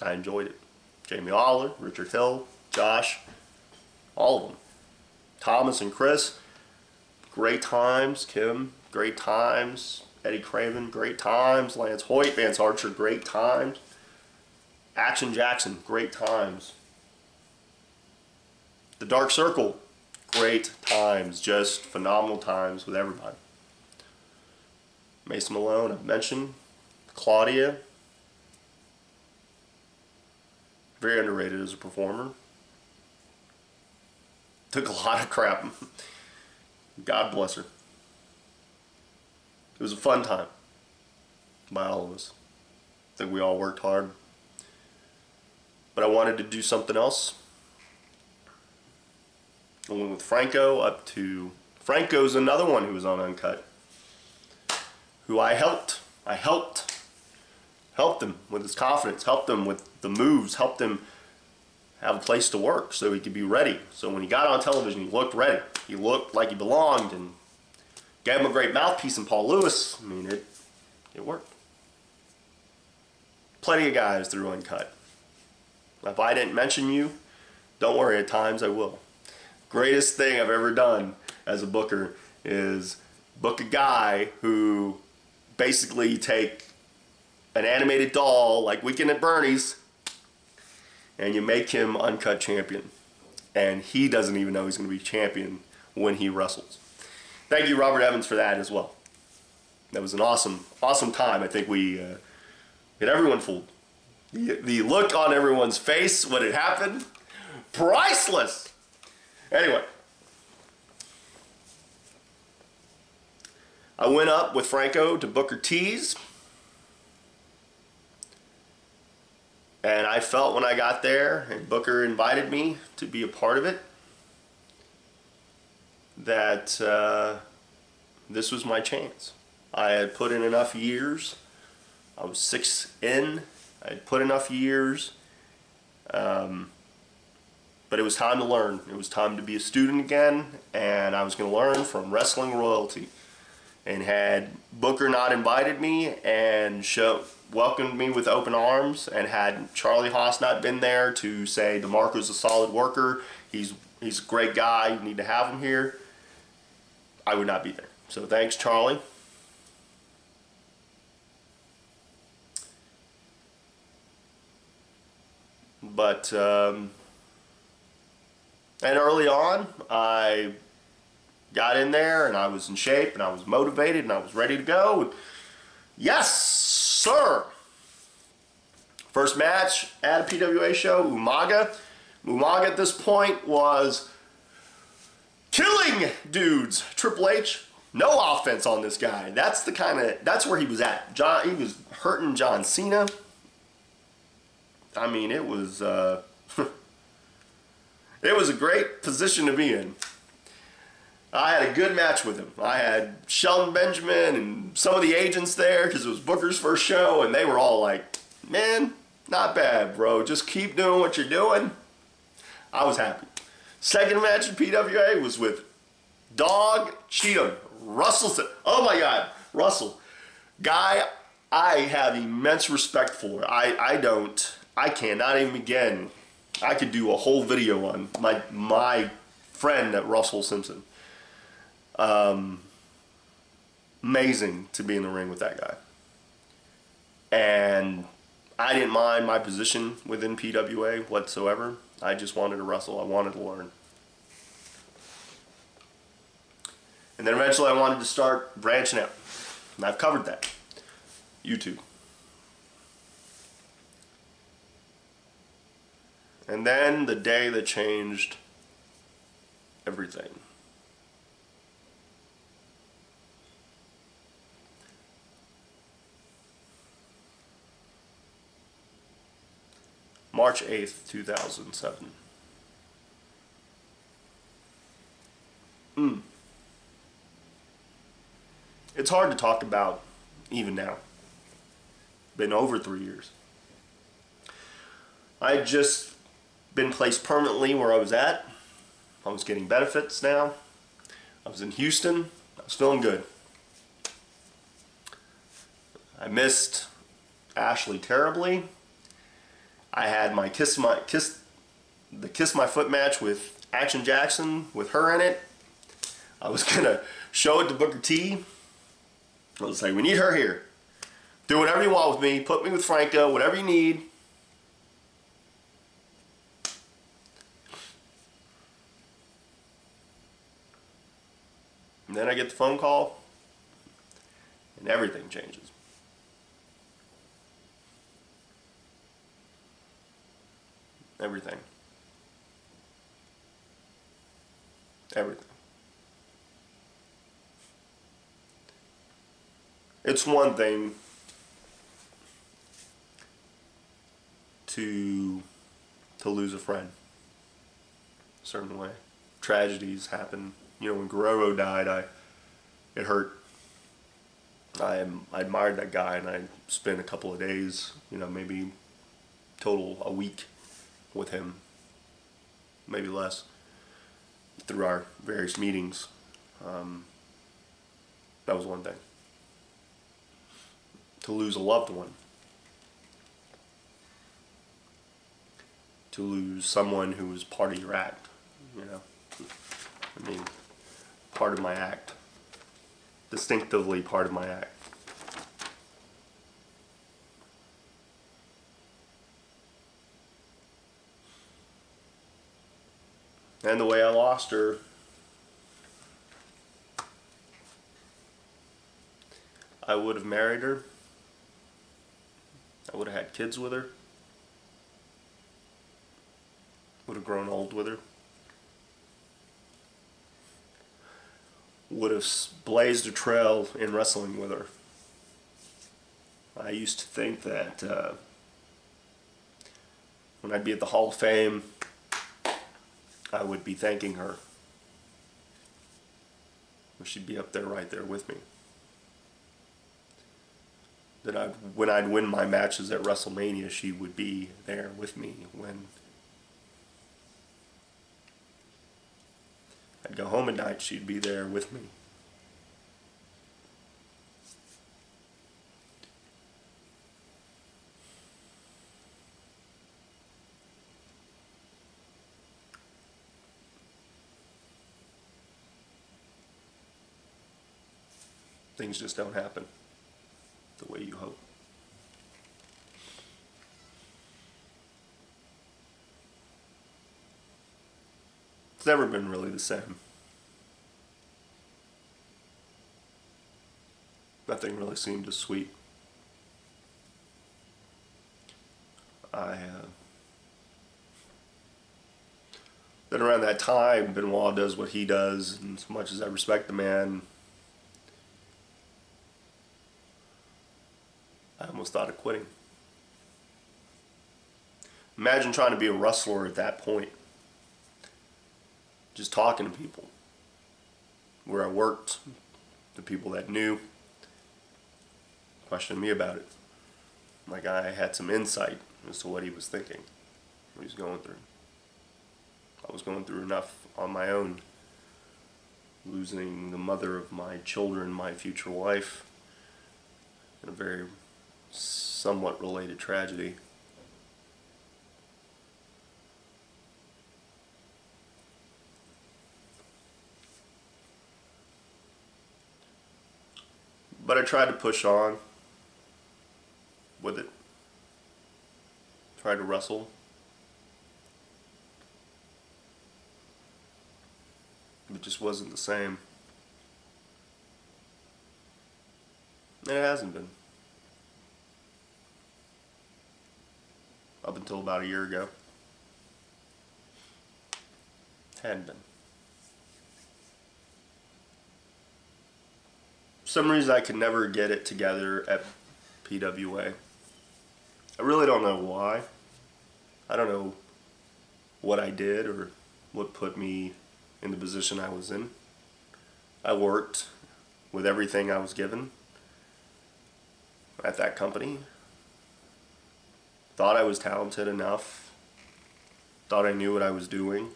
I enjoyed it. Jamie Lawler, Richard Hill, Josh, all of them. Thomas and Chris, great times. Kim, great times. Eddie Craven, great times. Lance Hoyt, Vance Archer, great times. Action Jackson, great times. The Dark Circle, great times. Just phenomenal times with everybody. Mason Malone, I've mentioned. Claudia, very underrated as a performer. Took a lot of crap. God bless her. It was a fun time by all of us. I think we all worked hard. But I wanted to do something else. I went with Franco up to... Franco's another one who was on Uncut, who I helped. Helped him with his confidence, helped him with the moves, helped him have a place to work so he could be ready. So when he got on television, he looked ready. He looked like he belonged, and gave him a great mouthpiece in Paul Lewis. I mean, it worked. Plenty of guys through Uncut. If I didn't mention you, don't worry, at times I will. Greatest thing I've ever done as a booker is book a guy who basically take an animated doll like Weekend at Bernie's and you make him Uncut champion. And he doesn't even know he's going to be champion when he wrestles. Thank you, Robert Evans, for that as well. That was an awesome time. I think we Get everyone fooled. The look on everyone's face when it happened, priceless. Anyway, I went up with Franco to Booker T's, and I felt when I got there and Booker invited me to be a part of it that this was my chance. I had put in enough years. I was 6 in. I had put enough years. But it was time to learn. It was time to be a student again, and I was going to learn from wrestling royalty. And had Booker not invited me and welcomed me with open arms, and had Charlie Haas not been there to say DeMarco's a solid worker, he's a great guy, you need to have him here, I would not be there. So thanks, Charlie. But and early on, I got in there and I was in shape and I was motivated and I was ready to go. And yes, sir. First match at a PWA show, Umaga. Umaga at this point was killing dudes. Triple H, no offense on this guy. That's where he was at. He was hurting John Cena. I mean, it was it was a great position to be in. I had a good match with him. I had Shelton Benjamin and some of the agents there because it was Booker's first show, and they were all like, man, not bad, bro. Just keep doing what you're doing. I was happy. Second match in PWA was with Dog Cheatham, Russell. Oh my God, Russell. Guy I have immense respect for. I cannot even begin. I could do a whole video on my friend at Russell Simpson. Amazing to be in the ring with that guy. And I didn't mind my position within PWA whatsoever. I just wanted to wrestle. I wanted to learn. And then eventually I wanted to start branching out. And I've covered that. YouTube. And then the day that changed everything. March 8th, 2007. It's hard to talk about even now. Been over 3 years. I had just been placed permanently where I was at. I was getting benefits now. I was in Houston. I was feeling good. I missed Ashley terribly. I had my Kiss My Foot match with Action Jackson with her in it. I was gonna show it to Booker T. I was like, we need her here. Do whatever you want with me. Put me with Franco. Whatever you need. And then I get the phone call, and everything changes. Everything. Everything. It's one thing to lose a friend a certain way. Tragedies happen. You know, when Guerrero died, it hurt. I admired that guy, and I spent a couple of days, you know, maybe total a week with him, maybe less, through our various meetings. That was one thing. To lose a loved one. To lose someone who was part of your act, you know. I mean, part of my act. Distinctively part of my act. And the way I lost her, I would have married her. I would have had kids with her. Would have grown old with her. Would have blazed a trail in wrestling with her. I used to think that when I'd be at the Hall of Fame, I would be thanking her. Or she'd be up there right there with me. That when I'd win my matches at WrestleMania, she would be there with me. When I'd go home at night, she'd be there with me. Things just don't happen the way you hope. It's never been really the same. Nothing really seemed as sweet. Then around that time, Benoit does what he does, and as much as I respect the man, I almost thought of quitting. Imagine trying to be a wrestler at that point. Just talking to people. Where I worked, the people that knew, questioned me about it. Like I had some insight as to what he was thinking, what he was going through. I was going through enough on my own. Losing the mother of my children, my future wife, in a very somewhat related tragedy. But I tried to push on with it. Tried to wrestle. It just wasn't the same. And it hasn't been. Up until about a year ago. Hadn't been. For some reason I could never get it together at PWA. I really don't know why. I don't know what I did or what put me in the position I was in. I worked with everything I was given at that company. Thought I was talented enough. Thought I knew what I was doing.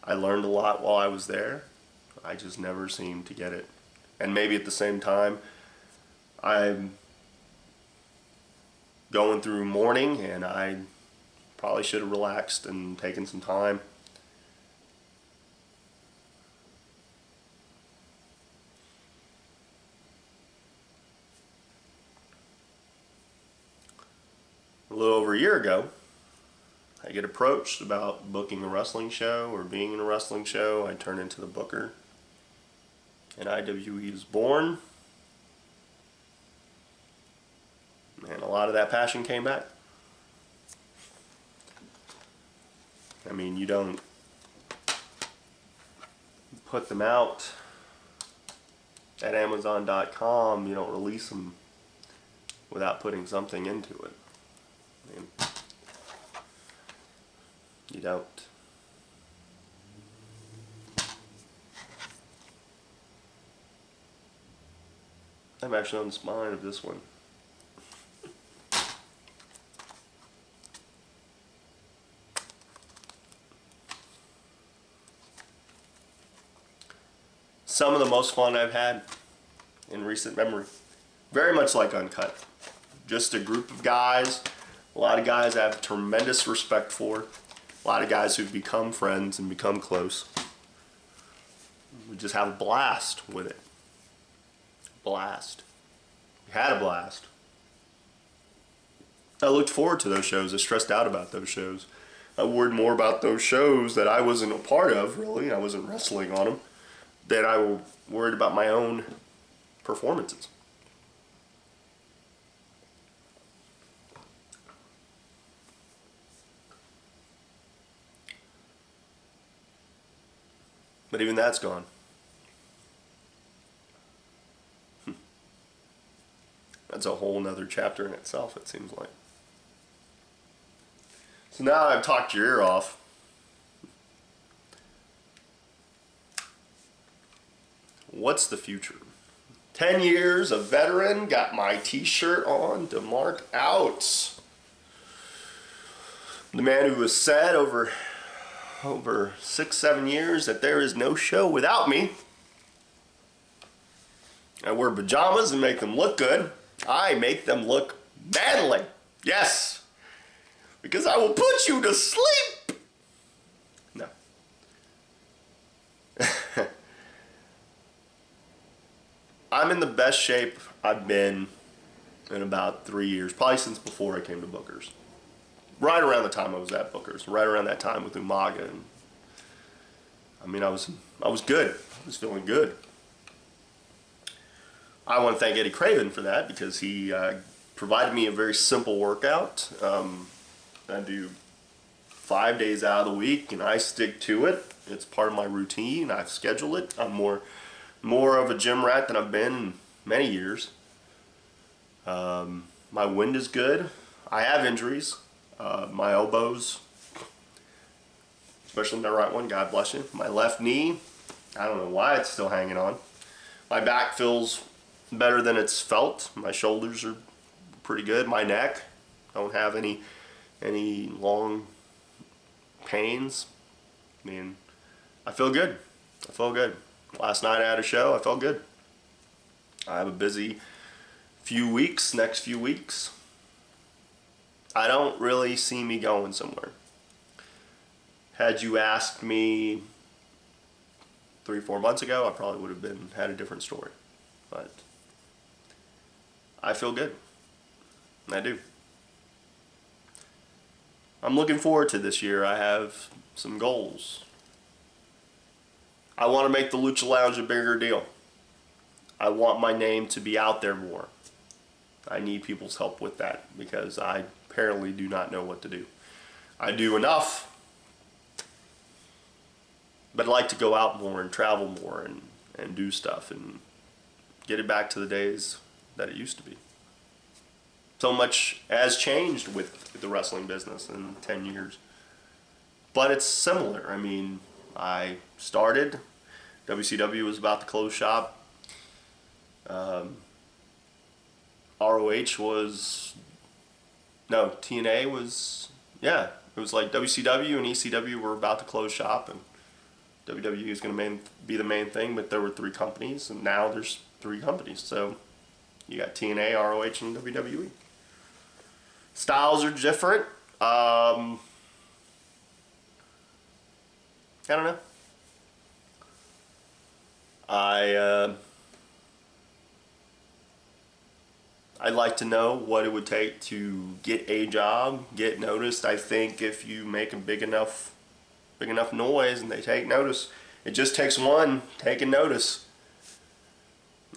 I learned a lot while I was there. I just never seemed to get it. And maybe at the same time, I'm going through mourning, and I probably should have relaxed and taken some time. A little over a year ago, I get approached about booking a wrestling show or being in a wrestling show. I turn into the booker, and IWE is born. And a lot of that passion came back. I mean, you don't put them out at Amazon.com, you don't release them without putting something into it. I mean, you don't. I'm actually on the spine of this one. Some of the most fun I've had in recent memory. Very much like Uncut. Just a group of guys, a lot of guys I have tremendous respect for, a lot of guys who've become friends and become close. We just have a blast with it. Blast. We had a blast. I looked forward to those shows. I stressed out about those shows. I worried more about those shows that I wasn't a part of, really. I wasn't wrestling on them. That I worried about my own performances. But even that's gone. That's a whole nother chapter in itself, it seems like. So now I've talked your ear off. What's the future? 10 years, a veteran, got my t-shirt on to mark out. The man who has said over 6-7 years that there is no show without me. I wear pajamas and make them look good. I make them look manly. Yes. Because I will put you to sleep. No. I'm in the best shape I've been in about 3 years, probably since before I came to Booker's. Right around the time I was at Booker's, right around that time with Umaga. And I mean, I was good. I was feeling good. I want to thank Eddie Craven for that because he provided me a very simple workout. I do 5 days out of the week, and I stick to it. It's part of my routine. I schedule it. I'm more of a gym rat than I've been in many years. My wind is good. I have injuries. My elbows, especially my right one, God bless you. My left knee, I don't know why it's still hanging on. My back feels better than it's felt. My shoulders are pretty good. My neck, don't have any long pains. I mean, I feel good. I feel good. Last night I had a show. I felt good. I have a busy next few weeks. I don't really see me going somewhere. Had you asked me 3-4 months ago, I probably would have had a different story. But I feel good. I do. I'm looking forward to this year. I have some goals. I want to make the Lucha Lounge a bigger deal. I want my name to be out there more. I need people's help with that because I apparently do not know what to do. I do enough, but I'd like to go out more and travel more and do stuff and get it back to the days that it used to be. So much has changed with the wrestling business in 10 years. But it's similar. I mean, I started, WCW was about to close shop. ROH was, no, TNA was, yeah, it was like WCW and ECW were about to close shop, and WWE is going to be the main thing, but there were 3 companies, and now there's 3 companies. So you got TNA, ROH, and WWE. Styles are different. I don't know. I'd like to know what it would take to get a job, get noticed. I think if you make a big enough noise and they take notice, it just takes one taking notice.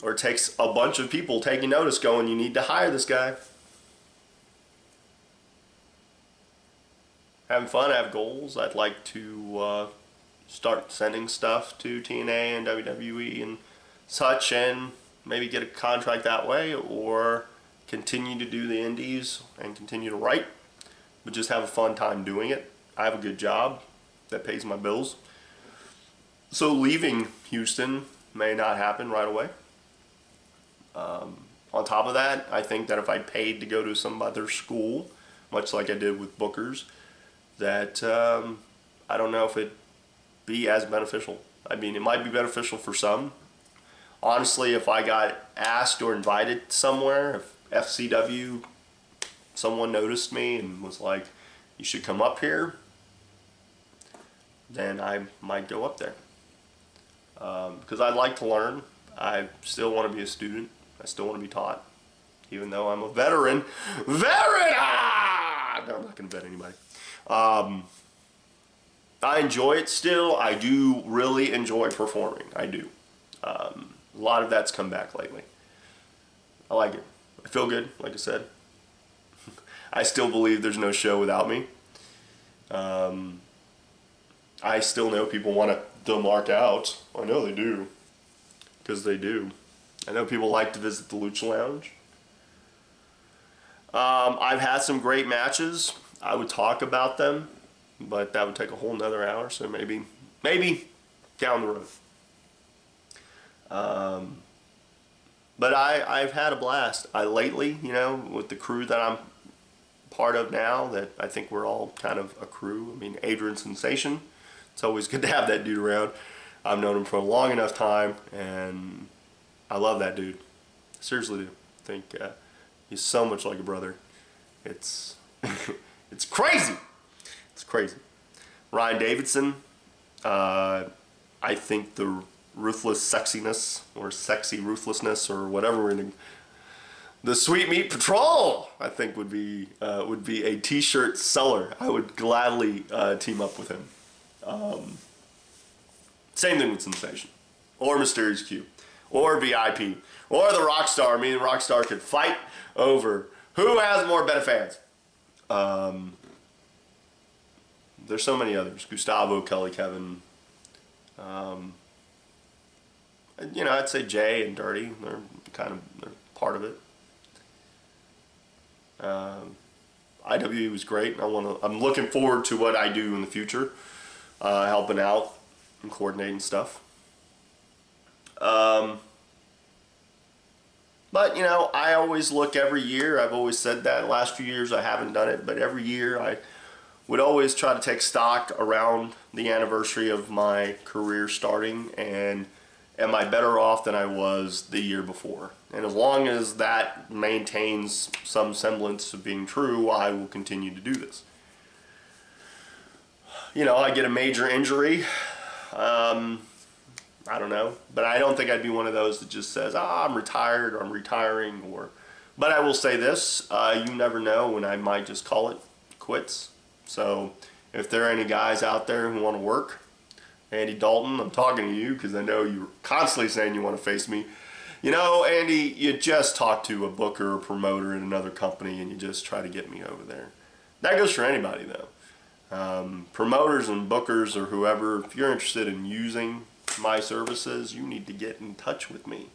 Or it takes a bunch of people taking notice going, you need to hire this guy. Having fun, I have goals. I'd like to start sending stuff to TNA and WWE and such, and maybe get a contract that way, or continue to do the indies and continue to write, but just have a fun time doing it. I have a good job that pays my bills. So leaving Houston may not happen right away. On top of that, I think that if I paid to go to some other school, much like I did with Booker's, that I don't know if it'd be as beneficial. I mean, it might be beneficial for some. Honestly, if I got asked or invited somewhere, if FCW, someone noticed me and was like, you should come up here, then I might go up there. Because I'd like to learn. I still want to be a student. I still want to be taught. Even though I'm a veteran. Ah! No, I'm not going to vet anybody. I enjoy it still. I do really enjoy performing. I do. A lot of that's come back lately. I like it. I feel good, like I said. I still believe there's no show without me. I still know people want to mark out. I know they do, because they do. I know people like to visit the Lucha Lounge. I've had some great matches. I would talk about them, but that would take a whole nother hour, so maybe down the road. But I've had a blast. Lately, you know, with the crew that I'm part of now, that I think we're all kind of a crew. I mean, Adrian Sensation, it's always good to have that dude around. I've known him for a long enough time, and I love that dude. I seriously do. I think he's so much like a brother. It's it's crazy. It's crazy. Ryan Davidson, I think the ruthless sexiness, or sexy ruthlessness, or whatever, in the Sweet Meat Patrol, I think would be a t-shirt seller. I would gladly team up with him. Same thing with Sensation, or Mysterious Q, or VIP, or the Rockstar. Me and Rockstar could fight over who has more better fans. There's so many others. Gustavo, Kelly, Kevin. You know, I'd say Jay and Dirty. They're part of it. IWE was great. I'm looking forward to what I do in the future, helping out and coordinating stuff. But you know, I always look every year. I've always said that. Last few years I haven't done it, but every year I would always try to take stock around the anniversary of my career starting, and am I better off than I was the year before? And as long as that maintains some semblance of being true, I will continue to do this. You know, I get a major injury. I don't know, but I don't think I'd be one of those that just says, I'm retired, or I'm retiring, or... But I will say this, you never know when I might just call it quits. So if there are any guys out there who want to work, Andy Dalton, I'm talking to you because I know you're constantly saying you want to face me. You know, Andy, you just talk to a booker or promoter in another company and you just try to get me over there. That goes for anybody, though. Promoters and bookers or whoever, if you're interested in using my services, you need to get in touch with me.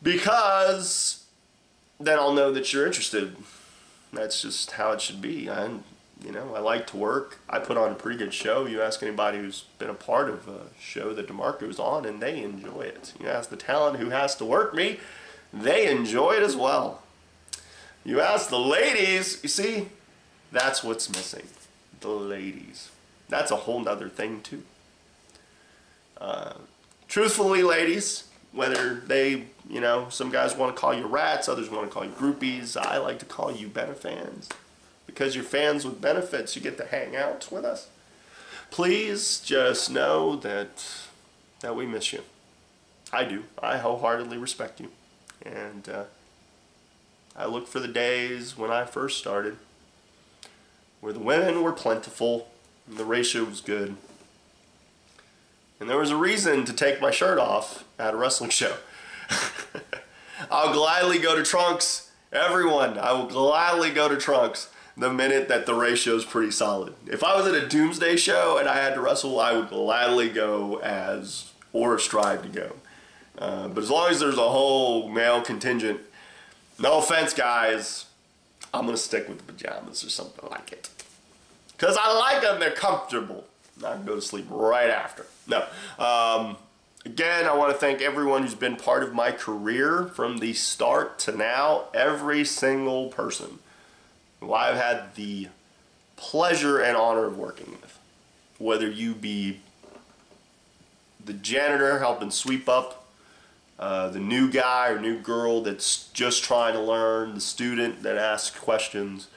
Because then I'll know that you're interested. That's just how it should be. You know, I like to work. I put on a pretty good show. You ask anybody who's been a part of a show that DeMarco's on, and they enjoy it. You ask the talent who has to work me, they enjoy it as well. You ask the ladies, you see, that's what's missing. The ladies. That's a whole nother thing, too. Truthfully, ladies, whether they, you know, some guys want to call you rats, others want to call you groupies, I like to call you benefans. Because you're fans with benefits, you get to hang out with us. Please just know that we miss you. I do. I wholeheartedly respect you. And I look for the days when I first started, where the women were plentiful and the ratio was good. And there was a reason to take my shirt off at a wrestling show. I'll gladly go to trunks. Everyone, I will gladly go to trunks the minute that the ratio is pretty solid. If I was at a Doomsday show and I had to wrestle, I would gladly go as, or strive to go. But as long as there's a whole male contingent, no offense guys, I'm going to stick with the pajamas or something like it. Because I like them, they're comfortable. I can go to sleep right after. No. Again, I want to thank everyone who's been part of my career from the start to now. Every single person who I've had the pleasure and honor of working with. Whether you be the janitor helping sweep up, the new guy or new girl that's just trying to learn, the student that asks questions,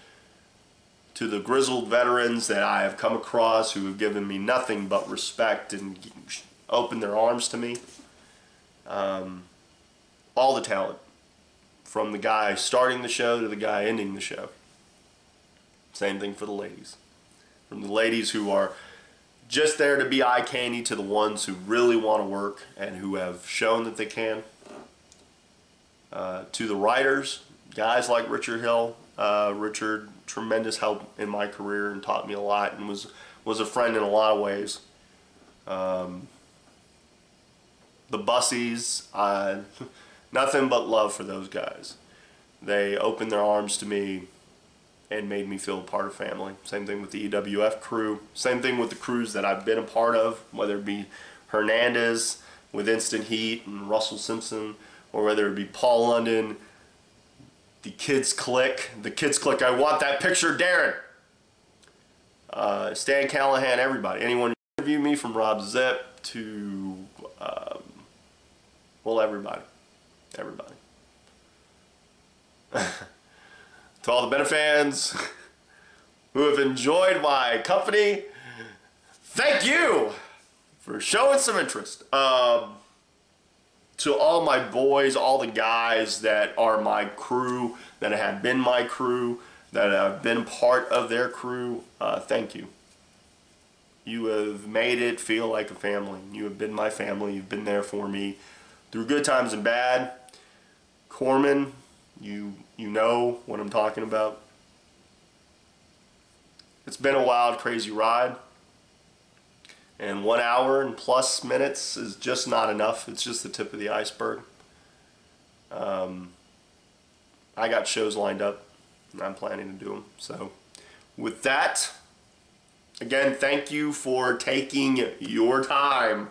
to the grizzled veterans that I have come across who have given me nothing but respect and opened their arms to me. All the talent, from the guy starting the show to the guy ending the show. Same thing for the ladies. From the ladies who are just there to be eye candy to the ones who really want to work and who have shown that they can. To the writers, guys like Richard Hill, Richard, tremendous help in my career and taught me a lot and was a friend in a lot of ways. The Bussies, nothing but love for those guys. They opened their arms to me and made me feel a part of family. Same thing with the EWF crew. Same thing with the crews that I've been a part of, whether it be Hernandez with Instant Heat and Russell Simpson, or whether it be Paul London, the Kids Click. The Kids Click, I want that picture, Darren. Stan Callahan, everybody. Anyone who interviewed me, from Rob Zip to, well, everybody. Everybody. To all the Benefans who have enjoyed my company, thank you for showing some interest. To all my boys, all the guys that are my crew, that have been my crew, that have been part of their crew, thank you. You have made it feel like a family. You have been my family. You've been there for me through good times and bad. Corman, you know what I'm talking about. It's been a wild, crazy ride. And 1 hour and plus minutes is just not enough. It's just the tip of the iceberg. I got shows lined up, and I'm planning to do them. So with that, again, thank you for taking your time.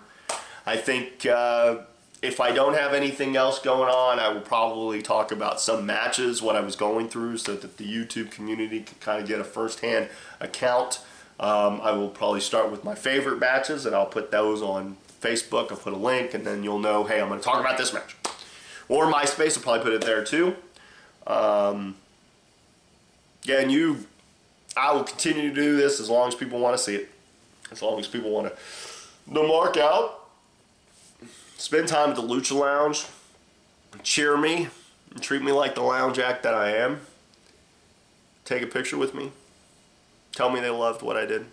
I think if I don't have anything else going on, I will probably talk about some matches, what I was going through, so that the YouTube community can kind of get a first-hand account. I will probably start with my favorite matches, and I'll put those on Facebook. I'll put a link, and then you'll know, hey, I'm going to talk about this match. Or MySpace, I'll probably put it there too. Yeah, and I will continue to do this as long as people want to see it. As long as people want to mark out. Spend time at the Lucha Lounge. Cheer me. And treat me like the lounge act that I am. Take a picture with me. Tell me they loved what I did.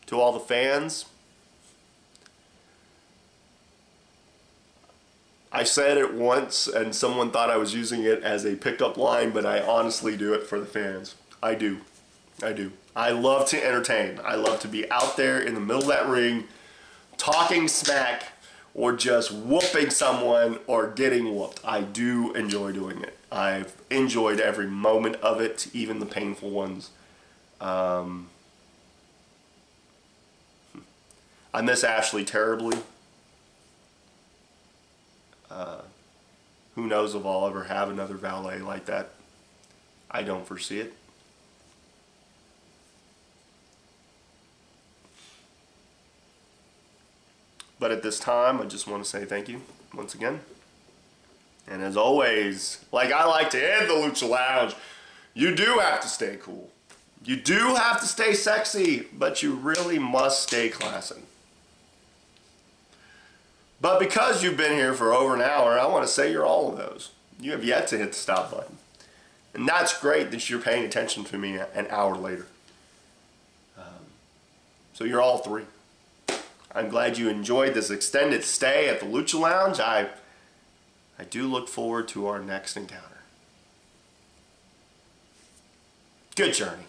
To all the fans, I said it once and someone thought I was using it as a pickup line, but I honestly do it for the fans. I do. I do. I love to entertain. I love to be out there in the middle of that ring talking smack or just whooping someone or getting whooped. I do enjoy doing it. I've enjoyed every moment of it, even the painful ones. I miss Ashley terribly. Who knows if I'll ever have another valet like that. I don't foresee it. But at this time, I just want to say thank you once again. And as always, like I like to end the Lucha Lounge, you do have to stay cool. You do have to stay sexy, but you really must stay classy. But because you've been here for over an hour, I want to say you're all of those. You have yet to hit the stop button. And that's great that you're paying attention to me an hour later. So you're all three. I'm glad you enjoyed this extended stay at the Lucha Lounge. I do look forward to our next encounter. Good journey.